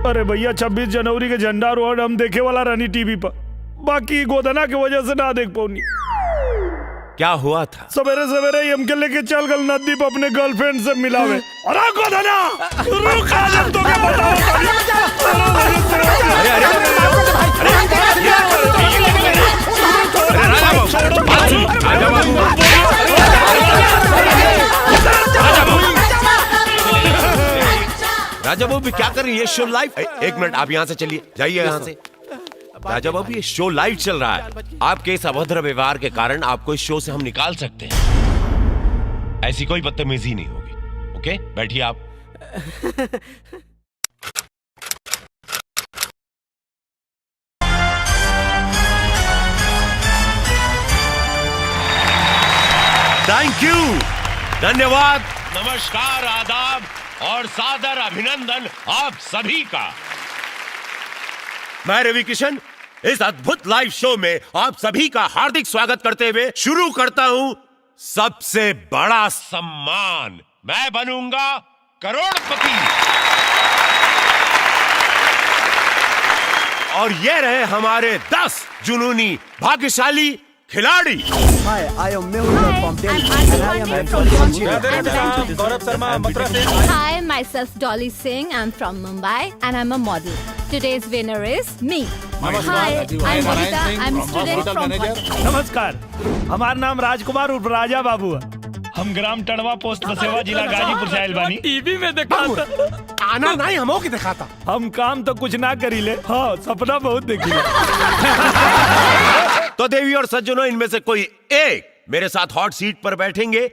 अरे भैया 26 जनवरी के झंडा रोड हम देखे वाला रहनी टीवी पर, बाकी गोदना की वजह से ना देख पाऊनी। क्या हुआ था? सवेरे सवेरे ही हमके लेके चल गल नदी पर अपने गर्लफ्रेंड से मिलावे। अरे गोदना रुक आ जा, तो क्या बताओ। राजा बाबू क्या कर रही है? Show live. एक मिनट, आप यहाँ से चलिए, जाइए यहाँ से। राजा बाबू ये शो लाइव चल रहा है, आपके इस अभद्र व्यवहार के कारण आपको इस शो से हम निकाल सकते हैं। ऐसी कोई बदतमीजी नहीं होगी। ओके, बैठिए आप। थैंक यू, धन्यवाद, नमस्कार, आदाब और सादर अभिनंदन आप सभी का। मैं रवि किशन इस अद्भुत लाइव शो में आप सभी का हार्दिक स्वागत करते हुए शुरू करता हूं सबसे बड़ा सम्मान। मैं बनूंगा करोड़पति। और ये रहे हमारे 10 जुनूनी भाग्यशाली खिलाड़ी। Hi, I am Mehul from Delhi and I am from Gaurav Sharma, Matra Singh. Hi, myself Dolly Singh. I'm from Mumbai and I'm a model. Today's winner is me. Hi, I'm Gita. I'm a student from नमस्कार, हमारा नाम राजकुमार उर्फ राजा बाबू है। हम ग्राम टणवा post बसेवा जिला गाजीपुर से oil बानी। TV में देखा था। आना नहीं हमो की दिखाता। हम काम तो कुछ ना करीले, हाँ सपना बहुत देखी। तो देवी और सज्जनों, इनमें से कोई एक मेरे साथ हॉट सीट पर बैठेंगे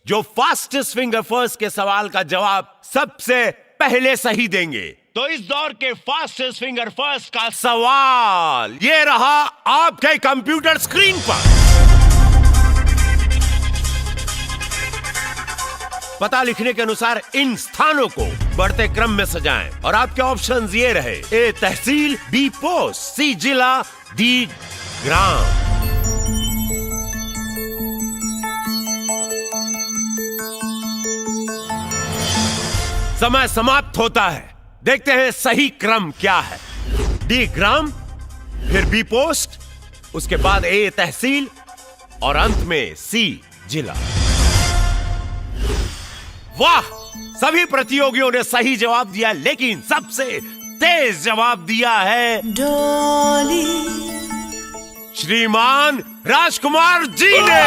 जो फास्टेस्ट फिंगर फर्स्ट के सवाल का जवाब सबसे पहले सही देंगे। तो इस दौर के फास्टेस्ट फिंगर फर्स्ट का सवाल ये रहा आपके कंप्यूटर स्क्रीन पर। पता लिखने के अनुसार इन स्थानों को बढ़ते क्रम में सजाएं और आपके ऑप्शंस ये रहे: ए तहसील, बी पोस्ट, सी जिला, डी ग्राम। समय समाप्त होता है, देखते हैं सही क्रम क्या है। डी ग्राम, फिर बी पोस्ट, उसके बाद ए तहसील और अंत में सी जिला। वाह, सभी प्रतियोगियों ने सही जवाब दिया, लेकिन सबसे तेज जवाब दिया है श्रीमान राजकुमार जी ने।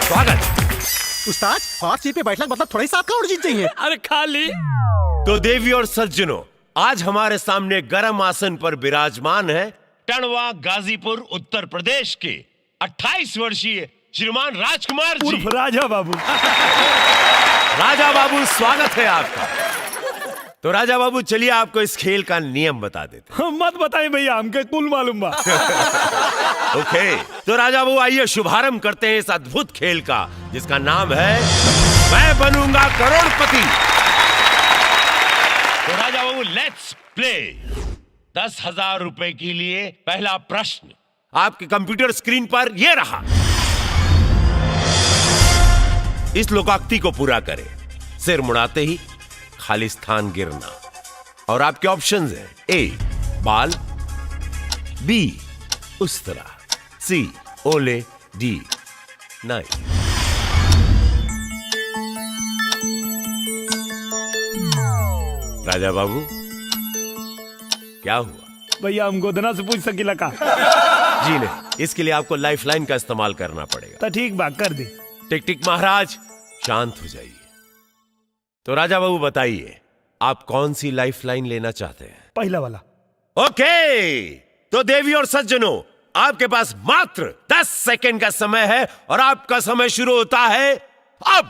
स्वागत। उस्ताद, हॉट सीट पे बैठना मतलब थोड़ा ही साथ का और जीत चाहिए। अरे खाली। तो देवी और सज्जनों, आज हमारे सामने गर्म आसन पर विराजमान है टणवा गाजीपुर उत्तर प्रदेश के 28 वर्षीय श्रीमान राजकुमार जी उर्फ राजा बाबू। राजा बाबू, स्वागत है आपका। तो राजा बाबू, चलिए आपको इस खेल का नियम बता देते हैं। मत बताइए भैया, हमके कुल मालूम बा। ओके, तो राजा बाबू आइए शुभारंभ करते हैं इस अद्भुत खेल का, जिसका नाम है मैं बनूंगा करोड़पति। तो राजा बाबू, लेट्स प्ले। 10,000 रुपए के लिए पहला प्रश्न आपके कंप्यूटर स्क्रीन पर यह रहा। इस लोकोक्ति को पूरा करें। सिर मुड़ाते ही खाली स्थान गिरना। और आपके ऑप्शंस हैं: ए बाल, बी उस्तरा, सी ओले, डी नाई। राजा बाबू, क्या हुआ? भैया हम गोदना से पूछ सकीला का? जी नहीं, इसके लिए आपको लाइफलाइन का इस्तेमाल करना पड़ेगा। तो ठीक बात कर दे। टिक टिक महाराज, शांत हो जाइए। तो राजा बाबू बताइए, आप कौन सी लाइफलाइन लेना चाहते हैं? पहला वाला। ओके, तो देवी और सज्जनों, आपके पास मात्र 10 सेकंड का समय है और आपका समय शुरू होता है अब।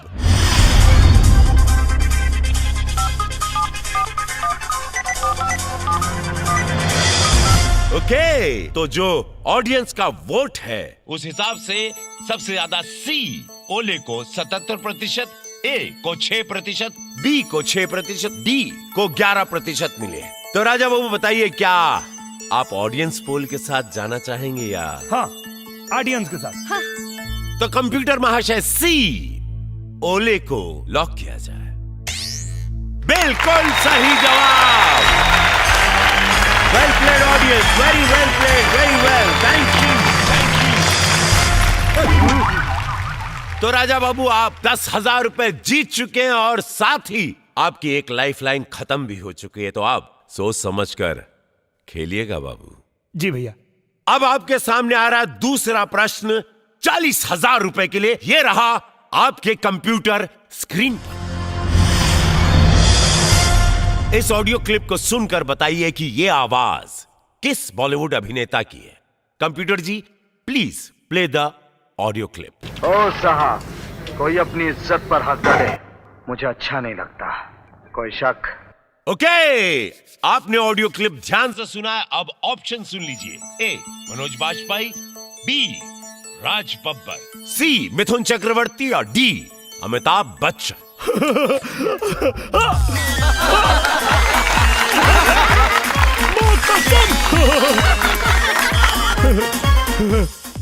ओके, तो जो ऑडियंस का वोट है उस हिसाब से सबसे ज्यादा सी ओले को 77%, ए को 6%, बी को 6%, डी को 11% मिले। तो राजा बाबू बताइए, क्या आप ऑडियंस पोल के साथ जाना चाहेंगे या? हाँ, ऑडियंस के साथ। हाँ। तो कंप्यूटर महाशय सी, ओले को लॉक किया जाए। बिल्कुल सही जवाब। Well played audience, very well played, very well, thank you, thank you. तो राजा बाबू आप 10,000 रुपए जीत चुके हैं और साथ ही आपकी एक लाइफलाइन खत्म भी हो चुकी है, तो आप सोच समझकर खेलिएगा बाबू। जी भैया। अब आपके सामने आ रहा है दूसरा प्रश्न 40,000 रुपए के लिए। यह रहा आपके कंप्यूटर स्क्रीन पर। इस ऑडियो क्लिप को सुनकर बताइए कि यह आवाज किस बॉलीवुड अभिनेता की है। Computer ji please play the audio clip. ओ साहब, कोई अपनी इज्जत पर हाथ डाले मुझे अच्छा नहीं लगता। कोई शक? ओके, आपने ऑडियो क्लिप ध्यान से सुना है। अब ऑप्शन सुन लीजिए। A Manoj Bajpayee, B Raj Babbar, C Mithun Chakraborty और डी अमिताभ बच्चन।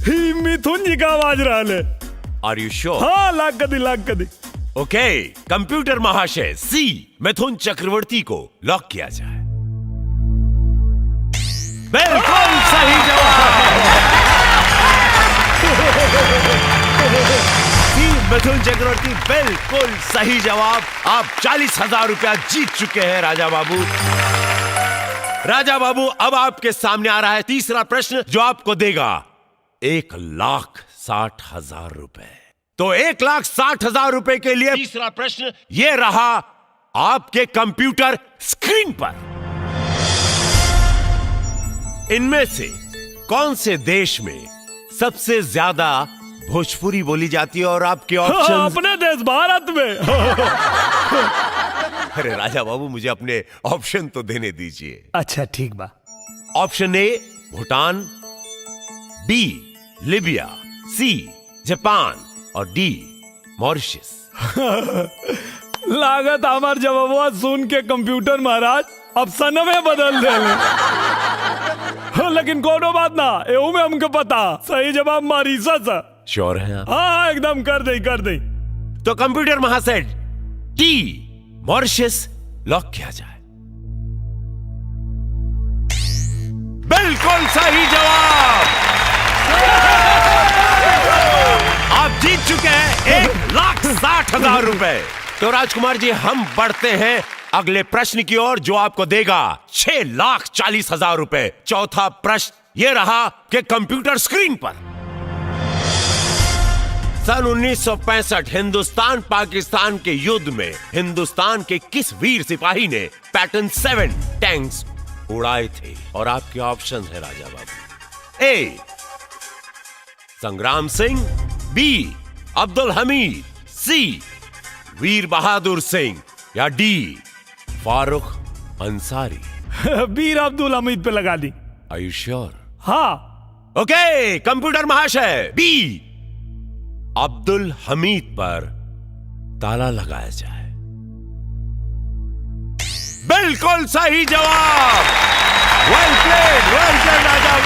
ही मिथुन जी का आवाज रहा है। Are you sure? हाँ, लाख कदी। ओके, कंप्यूटर महाशय सी मिथुन चक्रवर्ती को लॉक किया जाए। बिल्कुल सही जवाब। सी मिथुन चक्रवर्ती, बिल्कुल सही जवाब। आप 40,000 रुपया जीत चुके हैं राजा बाबू। राजा बाबू अब आपके सामने आ रहा है तीसरा प्रश्न जो आपको देगा 1,60,000 रुपए। तो 1,60,000 रुपए के लिए तीसरा प्रश्न यह रहा आपके कंप्यूटर स्क्रीन पर। इनमें से कौन से देश में सबसे ज्यादा भोजपुरी बोली जाती है? और आपके ऑप्शन अपने देश भारत में। अरे राजा बाबू मुझे अपने ऑप्शन तो देने दीजिए। अच्छा ठीक बा। Option A Bhutan, B Libya, C Japan और डी मॉरिशस। लागत हमार जवाब सुन के कंप्यूटर महाराज ऑप्शन में बदल दे। लेकिन कोनो बात ना, एहू में हमको पता सही जवाब मॉरिशस। श्योर है आप? हाँ एकदम कर दे। तो कंप्यूटर महाशय डी मॉरिशस लॉक किया जाए। बिल्कुल सही जवाब। आप जीत चुके हैं 1,60,000 रुपए। तो राजकुमार जी हम बढ़ते हैं अगले प्रश्न की ओर जो आपको देगा 6,40,000 रुपए। चौथा प्रश्न यह रहा कि कंप्यूटर स्क्रीन पर सन 1965 हिंदुस्तान पाकिस्तान के युद्ध में हिंदुस्तान के किस वीर सिपाही ने पैटर्न 7 टैंक्स उड़ाए थे? और आपके ऑप्शन है Raja Babu. A Sangram Singh, B Abdul Hamid, C Veer Bahadur Singh या डी फारूक अंसारी। वीर अब्दुल हमीद पे लगा दी। Are you sure? हाँ। ओके, कंप्यूटर महाशय बी अब्दुल हमीद पर ताला लगाया जाए। बिल्कुल सही जवाब। Well played Raja.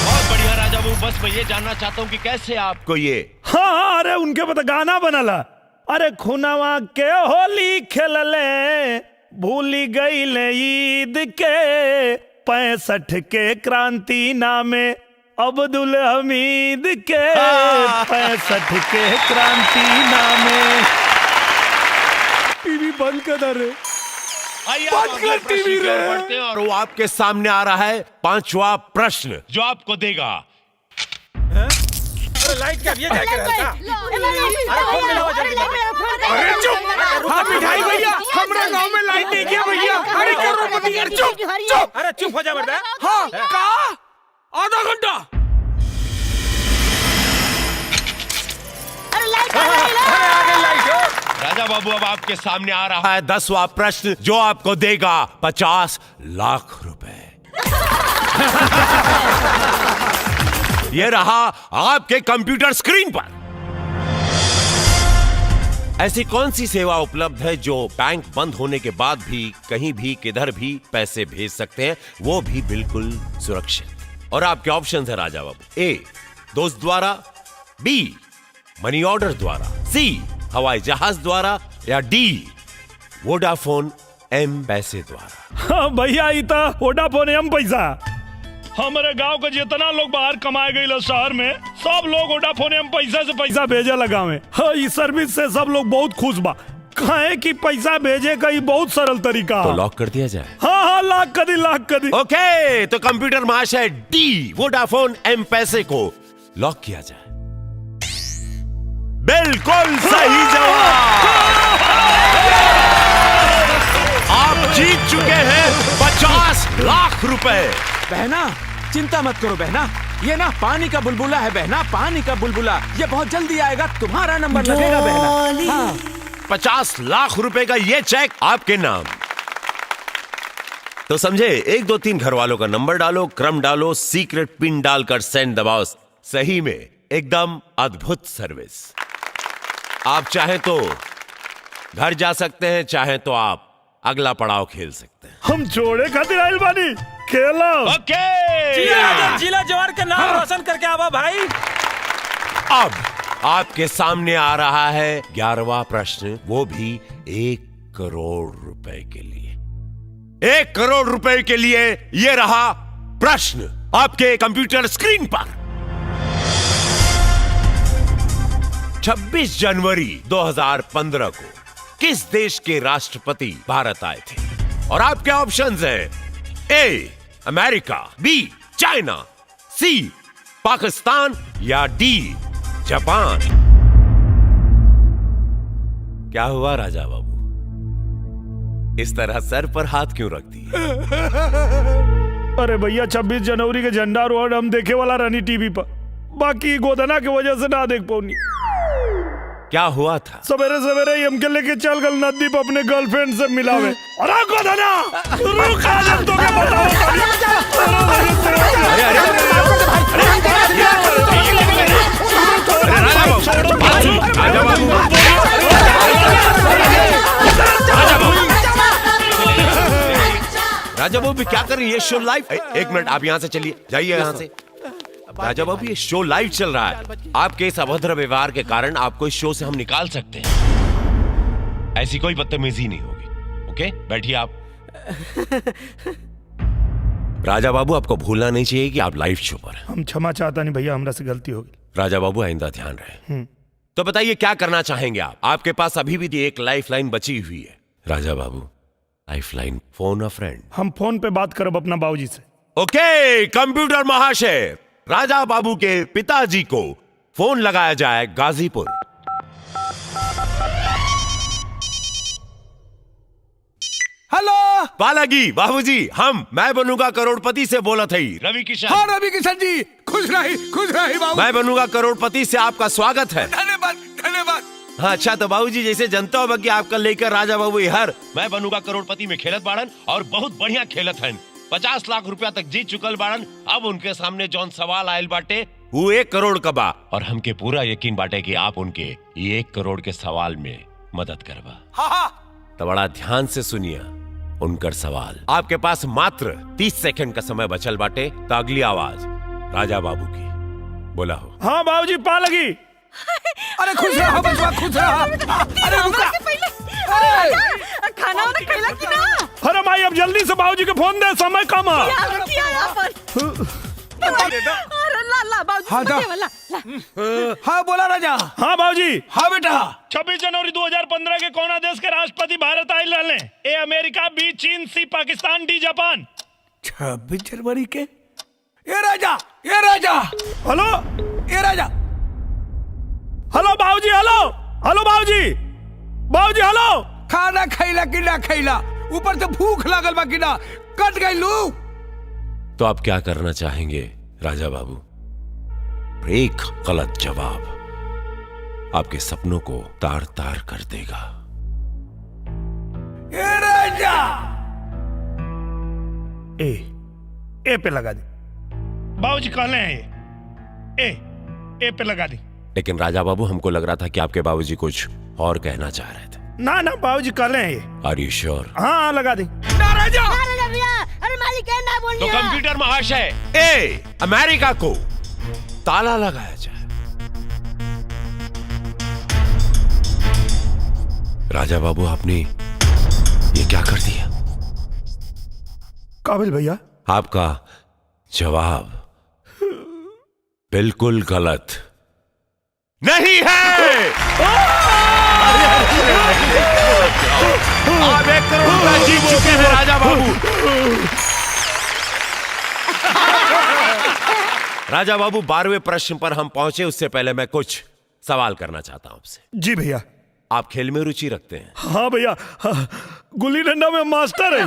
बहुत बढ़िया राजा बाबू। बस मैं ये जानना चाहता हूं कि कैसे आपको ये हाँ, अरे उनके पता गाना बनला। अरे खुनावा के होली खेलले भूली गईले ईद के 65 के क्रांति नामे अब्दुल हमीद के 65 के क्रांति नामे। टीवी बंद कर दे। बंद कर टीवी रे। बढ़ते हैं और वो आपके सामने आ रहा है पांचवा प्रश्न जो आपको देगा। लाइट क्या क्या रहता? अरे चुप! हाँ मिठाई भैया, हमारे गांव में लाइट नहीं गया भैया। अरे करो मत यार, चुप! अरे चुप हो जा बेटा। हाँ कहा आधा घंटा। राजा बाबू अब आपके सामने आ रहा है 10वां प्रश्न जो आपको देगा 50 लाख रुपए। यह रहा आपके कंप्यूटर स्क्रीन पर। ऐसी कौन सी सेवा उपलब्ध है जो बैंक बंद होने के बाद भी कहीं भी किधर भी पैसे भेज सकते हैं, वो भी बिल्कुल सुरक्षित? और आपके ऑप्शन है राजा बाबू। ए दोस्त द्वारा, बी मनी ऑर्डर द्वारा, सी हवाई जहाज द्वारा, या डी वोडाफोन एम पैसे द्वारा? हाँ भैया इता वोडाफोन एम पैसा। हमारे गांव के जितना लोग बाहर कमाए गए शहर में, सब लोग वोडाफोन एम पैसा से पैसा भेजे लगा में। हाँ, इस सर्विस से सब लोग बहुत खुश बा। कहे कि पैसा भेजे का ये बहुत सरल तरीका। तो लॉक कर दिया जाए? हाँ हाँ, लाख कदी। ओके, तो कंप्यूटर महाशय डी वोडाफोन एम पैसे को लॉक किया जाए। बिल्कुल सही जवाब। आप जीत चुके हैं 50 लाख रुपए। बहना चिंता मत करो बहना, ये ना पानी का बुलबुला है बहना, पानी का बुलबुला। ये बहुत जल्दी आएगा, तुम्हारा नंबर लगेगा बहना। हाँ। 50 लाख रुपए का ये चेक आपके नाम। तो समझे, 1 2 3 घर वालों का नंबर डालो, क्रम डालो, सीक्रेट पिन डालकर सेंड दबाओ। सही में एकदम अद्भुत सर्विस। आप चाहे तो घर जा सकते हैं, चाहे तो आप अगला पड़ाव खेल सकते हैं। हम जोड़े खातिर आइल बानी, खेलो। ओके, जिला जवार का नाम रोशन करके आवा भाई। अब आपके सामने आ रहा है 11वां प्रश्न, वो भी 1 करोड़ रुपए के लिए। 1 करोड़ रुपए के लिए ये रहा प्रश्न आपके कंप्यूटर स्क्रीन पर। 26 जनवरी 2015 को किस देश के राष्ट्रपति भारत आए थे? और आपके ऑप्शंस हैं ए अमेरिका, बी चाइना, सी पाकिस्तान, या डी जापान। क्या हुआ राजा बाबू, इस तरह सर पर हाथ क्यों रख दिए? अरे भैया, 26 जनवरी के झंडा रोड हम देखे वाला रानी टीवी पर, बाकी गोदना की वजह से ना देख पाऊनी। क्या हुआ था? सवेरे सवेरे ही हमके लेके चल गल नदी पर अपने गर्लफ्रेंड से मिलावे। अरे गोदना, रुक आ जा, तो क्या बताओ। राजा बाबू क्या कर रही है? ये शो लाइव। 1 मिनट, आप यहाँ से चलिए, जाइए यहाँ से। राजा बाबू, ये शो लाइव चल रहा है। आपके इस अभद्र व्यवहार के कारण आपको इस शो से हम निकाल सकते हैं। ऐसी कोई बदतमीजी नहीं होगी। ओके, बैठिए आप। राजा बाबू, आपको भूलना नहीं चाहिए कि आप लाइव शो पर हैं। हम क्षमा चाहता नहीं भैया, हमरा से गलती हो गई। राजा बाबू, आइंदा ध्यान रहे। तो बताइए क्या करना चाहेंगे आप? आपके पास अभी भी एक लाइफ लाइन बची हुई है। Raja Babu, lifeline, phone a friend. हम फोन पे बात करब अपना बाबूजी से। ओके, कंप्यूटर महाशय, राजा बाबू के पिताजी को फोन लगाया जाए गाजीपुर। हेलो बालाजी, बाबूजी, मैं बनूंगा करोड़पति से बोला थी। रवि किशन। हाँ रवि किशन जी, खुश रही बाबू। मैं बनूंगा करोड़पति से आपका स्वागत है। धन्यवाद धन्यवाद। हाँ, अच्छा तो बाबूजी, जैसे जनता होगा कि आपका लेकर राजा बाबू हर मैं बनूंगा करोड़पति में खेलत बाड़न, और बहुत बढ़िया खेलत हैं। 50 लाख रुपया तक जीत चुकल बाड़न। अब उनके सामने जौन सवाल आयल बाटे वो 1 करोड़ का बा, और हमके पूरा यकीन बाटे कि आप उनके 1 करोड़ के सवाल में मदद करबा। हाँ। तो बड़ा ध्यान से सुनिए उनकर सवाल। आपके पास मात्र 30 सेकंड का समय बचल बाटे। तो अगली आवाज राजा बाबू की बोला हो। हाँ बाबूजी, पा लगी। अरे खुश रहो बचवा, खुश रहो। अरे रुका, खाना वाना खिला कि ना? अरे माई, अब जल्दी से बाबूजी के फोन दे, समय कम है। अरे ला बाबूजी, हाँ, वाला ला। हाँ बोला राजा। हाँ बाबूजी। हाँ बेटा। 26 जनवरी 2015 के कौना देश के राष्ट्रपति भारत आए रहले? ए अमेरिका, बी चीन, सी पाकिस्तान, डी जापान। 26 जनवरी के? ये राजा। हेलो, ये राजा। हेलो बाबूजी, हेलो बाबूजी, हेलो। खाना खैला कि ना खैला? ऊपर से भूख लागल बा कि ना? कट गई लू। तो आप क्या करना चाहेंगे राजा बाबू? एक गलत जवाब आपके सपनों को तार तार कर देगा। ये राजा। ए पे लगा दी। बाबूजी कहले हैं ए पे लगा दी। लेकिन राजा बाबू, हमको लग रहा था कि आपके बाबूजी कुछ और कहना चाह रहे थे। ना बाबूजी कहले हैं। Are you sure? हाँ, लगा दी। राजा। अरे मालिक है ना बोल। तो कंप्यूटर महाशय, ए अमेरिका को ताला लगाया जाए। राजा बाबू, आपने ये क्या कर दिया? काबिल भैया, आपका जवाब बिल्कुल गलत नहीं है। आप 1 करोड़ रुपया जीत चुके हैं राजा बाबू। राजा बाबू, 12वें प्रश्न पर हम पहुंचे उससे पहले मैं कुछ सवाल करना चाहता हूं आपसे। जी भैया। आप खेल में रुचि रखते हैं? हाँ भैया, हाँ, गुल्ली डंडा में मास्टर है।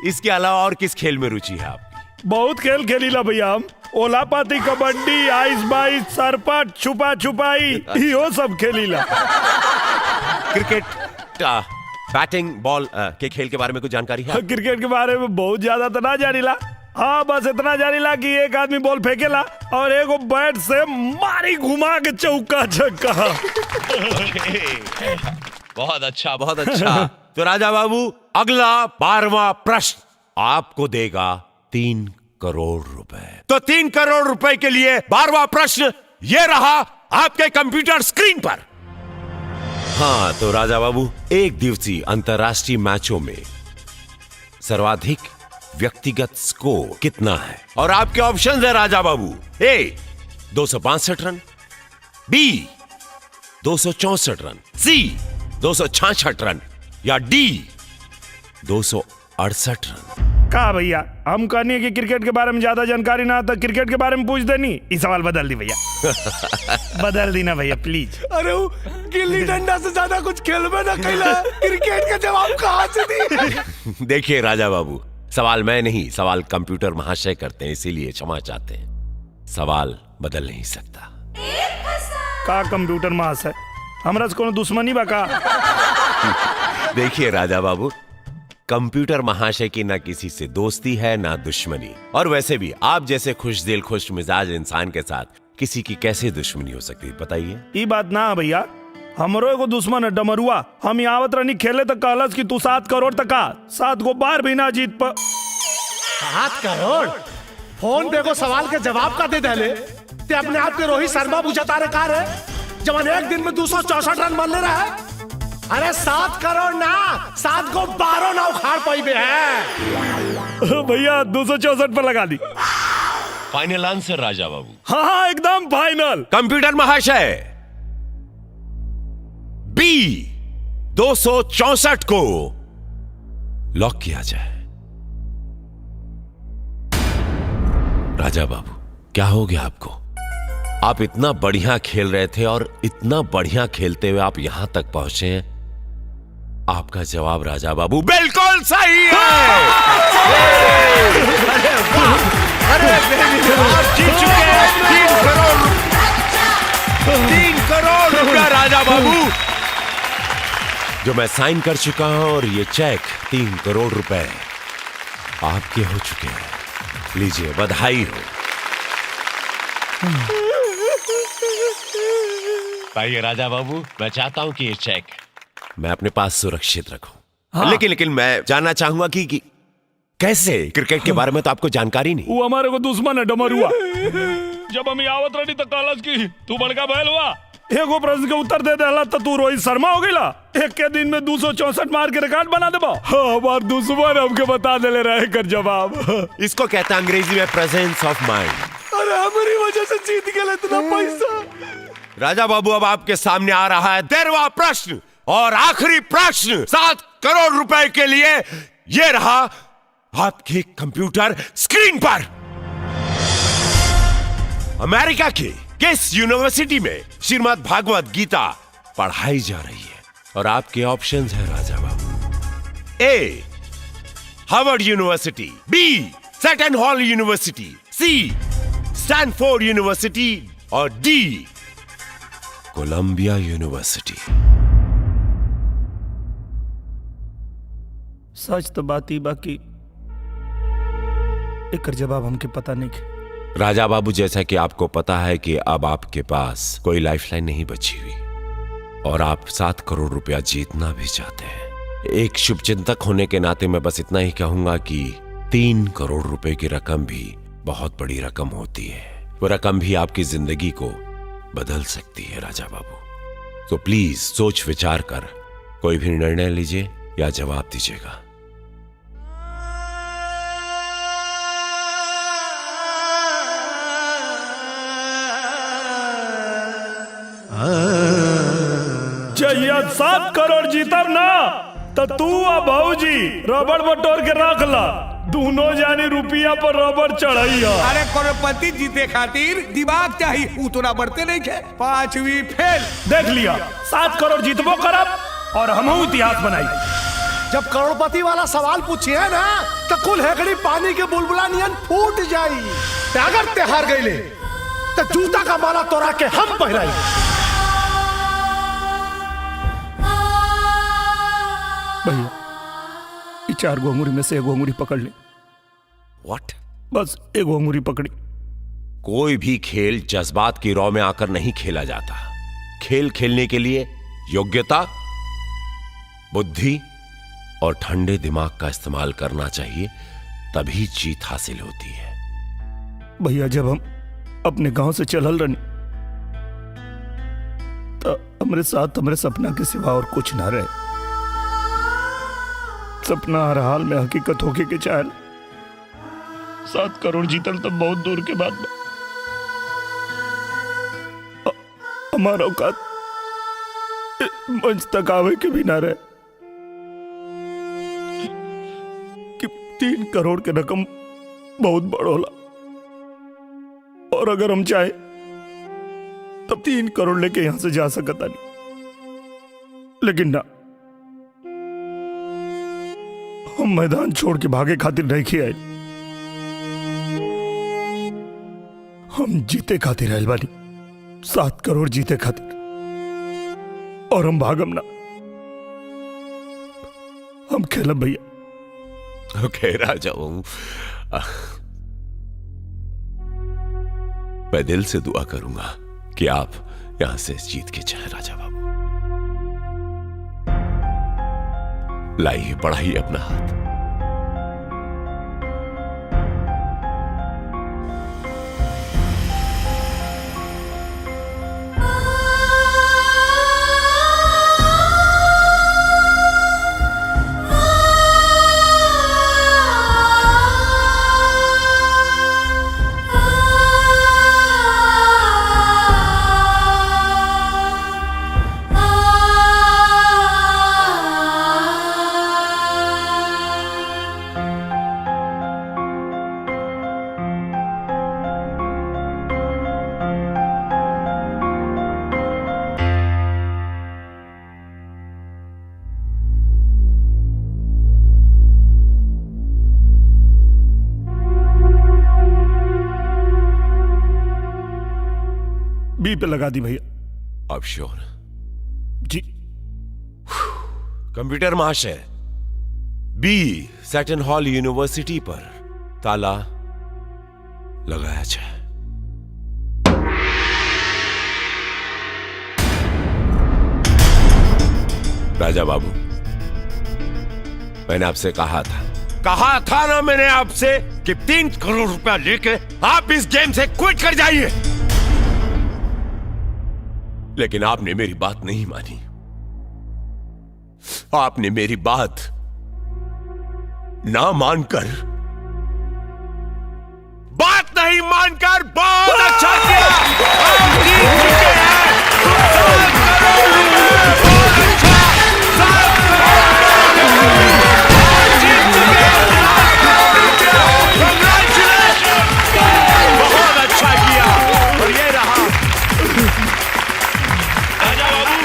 इसके अलावा और किस खेल में रुचि है आपकी? बहुत खेल खेलीला भैया हम। ओला पाती, कबड्डी, आइस बाइस, सरपट, छुपा छुपाई, यो सब खेलीला। क्रिकेट, बैटिंग बॉल के खेल के बारे में कुछ जानकारी है? क्रिकेट के बारे में बहुत ज्यादा तो ना जानीला। हाँ, बस इतना जानीला कि एक आदमी बॉल फेंकेला और एक बैट से मारी घुमा के चौका छक्का। बहुत अच्छा, बहुत अच्छा। तो राजा बाबू, अगला 12वां प्रश्न आपको देगा 3 करोड़ रुपए। तो 3 करोड़ रुपए के लिए 12वां प्रश्न ये रहा आपके कंप्यूटर स्क्रीन पर। हाँ, तो राजा बाबू, एक दिवसीय अंतरराष्ट्रीय मैचों में सर्वाधिक व्यक्तिगत स्कोर कितना है? और आपके ऑप्शंस है राजा बाबू। ए 262 रन, बी 264 रन, सी 266 रन या डी 268 रन। कहा भैया, हम कहनी कि क्रिकेट के बारे में ज्यादा जानकारी ना तो क्रिकेट के बारे में पूछ देनी। इस सवाल बदल दी भैया। बदल दी ना भैया प्लीज। अरे वो गिल्ली डंडा से ज्यादा कुछ खेल में ना कैला, क्रिकेट का जवाब कहाँ से दी? देखिए राजा बाबू, सवाल मैं नहीं, सवाल कंप्यूटर महाशय करते हैं, इसीलिए क्षमा चाहते हैं। सवाल बदल नहीं सकता। का कंप्यूटर महाशय, हमरा से कोनो दुश्मनी बा का? देखिए राजा बाबू, कंप्यूटर महाशय की ना किसी से दोस्ती है ना दुश्मनी, और वैसे भी आप जैसे खुश दिल खुश मिजाज इंसान के साथ किसी की कैसे दुश्मनी हो सकती है बताइए? ये बात ना भैया, हमरो एगो दुश्मन है डमरुआ। हम आवत रहनी खेले तो कहलस कि तू 7 करोड़ तक का 7 गो बार भी ना जीत पा। 7 करोड़? फोन पे को सवाल के जवाब का दे दे ते अपने आप के रोहित शर्मा बुझाता रे कार है जवान एक दिन में 264 रन मार ले रहा है। अरे 7 करोड़ ना, 7 को 12 ना उखाड़ पाई बे है। भैया 264 पर लगा दी। Final answer Raja Babu? हाँ हाँ, एकदम फाइनल। कंप्यूटर महाशय, बी 264 को लॉक किया जाए। राजा बाबू, क्या हो गया आपको? आप इतना बढ़िया खेल रहे थे और इतना बढ़िया खेलते हुए आप यहां तक पहुंचे हैं। आपका जवाब राजा बाबू बिल्कुल सही है। अरे वाह! अरे आप जीत चुके हैं 3 करोड़ रुपया राजा बाबू, जो मैं साइन कर चुका हूं, और ये चेक 3 करोड़ रुपए आपके हो चुके हैं। लीजिए, बधाई हो। भाई राजा बाबू, मैं चाहता हूं कि ये चेक मैं अपने पास सुरक्षित रखूं। हाँ। लेकिन मैं जानना चाहूंगा कि कैसे? क्रिकेट के बारे में तो आपको जानकारी नहीं। वो हमारे को दुश्मन है डमरुआ। जब हम आवत रही तो कहलस कि तू बड़का बैल हुआ, एगो प्रश्न के उत्तर दे देला तो तू रोहित शर्मा हो गईला। एक के दिन में 264 मार के रिकॉर्ड बना देबा। हमार दुश्मन हमके बता देले रहे कर जवाब। इसको कहते हैं अंग्रेजी में प्रेजेंस ऑफ माइंड। अरे हमारी वजह से जीत गए इतना पैसा। राजा बाबू, अब आपके सामने आ रहा है 13वां प्रश्न और आखिरी प्रश्न। 7 करोड़ रुपए के लिए ये रहा आपके कंप्यूटर स्क्रीन पर। अमेरिका की किस यूनिवर्सिटी में श्रीमद् भागवत गीता पढ़ाई जा रही है? और आपके ऑप्शंस हैं राजा बाबू। ए हार्वर्ड यूनिवर्सिटी, बी सेटन हॉल यूनिवर्सिटी, सी स्टैनफोर्ड यूनिवर्सिटी और डी कोलंबिया यूनिवर्सिटी। सच तो बात ही बाकी एक जवाब हमके पता नहीं है। राजा बाबू, जैसा कि आपको पता है कि अब आपके पास कोई लाइफलाइन नहीं बची हुई और आप 7 करोड़ रुपया जीतना भी चाहते हैं। एक शुभचिंतक होने के नाते मैं बस इतना ही कहूंगा कि 3 करोड़ रुपए की रकम भी बहुत बड़ी रकम होती है। वो रकम भी आपकी जिंदगी को बदल सकती है राजा बाबू। तो प्लीज सोच विचार कर कोई भी निर्णय लीजिए या जवाब दीजिएगा। जहिया 7 करोड़ जीतब ना तो तू आ भाऊजी रबड़ बटोर के रख ला, दोनों जानी रुपया पर रबड़ चढ़ाइया। अरे करोड़पति जीते खातिर दिमाग चाहिए, उतना बढ़ते नहीं खे। 5वीं फेल। देख लिया, 7 करोड़ जीतबो करब और हमहू इतिहास बनाई। जब करोड़पति वाला सवाल पूछिए ना तो कुल हेकड़ी पानी के बुलबुला नियन फूट जाई। अगर ते हार गईले तो जूता का माला तोड़ा के हम पहनाई। भैया, 4 अंगूरी में से 1 अंगूरी पकड़ ले। What? बस 1 अंगूरी पकड़ी। कोई भी खेल जज्बात की रौ में आकर नहीं खेला जाता। खेल खेलने के लिए योग्यता, बुद्धि और ठंडे दिमाग का इस्तेमाल करना चाहिए, तभी जीत हासिल होती है। भैया, जब हम अपने गांव से चलल रही तो हमारे साथ हमारे सपना के सिवा और कुछ ना रहे। सपना हर हाल में हकीकत होके के चाहल। 7 करोड़ जीतल तो बहुत दूर के बात बा। हमारा औकात मंच तक आवे के भी ना रहे कि 3 करोड़ के रकम बहुत बड़ होला, और अगर हम चाहे तब 3 करोड़ लेके यहां से जा सकता नहीं। लेकिन ना, हम मैदान छोड़ के भागे खातिर नहीं किया। हम जीते खातिर आयल बानी, 7 करोड़ जीते खातिर, और हम भागम ना, हम खेलब भैया। ओके राजा, मैं दिल से दुआ करूंगा कि आप यहां से जीत के जाएं राजा बाबू। लाइए, बढ़ाइए अपना हाथ। बी पे लगा दी भैया। अब श्योर? जी। कंप्यूटर महाशय, बी सैटन हॉल यूनिवर्सिटी पर ताला लगाया जाए। राजा बाबू, मैंने आपसे कहा था ना मैंने आपसे कि 3 करोड़ रुपया लेके आप इस गेम से क्विट कर जाइए, लेकिन आपने मेरी बात नहीं मानी। आपने मेरी बात ना मानकर, बात नहीं मानकर बहुत अच्छा किया। आप जीत चुके हैं 7 करोड़ रुपए। बहुत अच्छा, 7 करोड़ जीत चुके हैं 7 करोड़ रुपया। Congratulations! बहुत अच्छा किया। और ये रहा, राजा बाबू,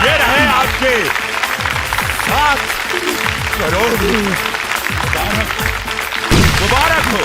ये रहे आपके 7 करोड़। मुबारक हो।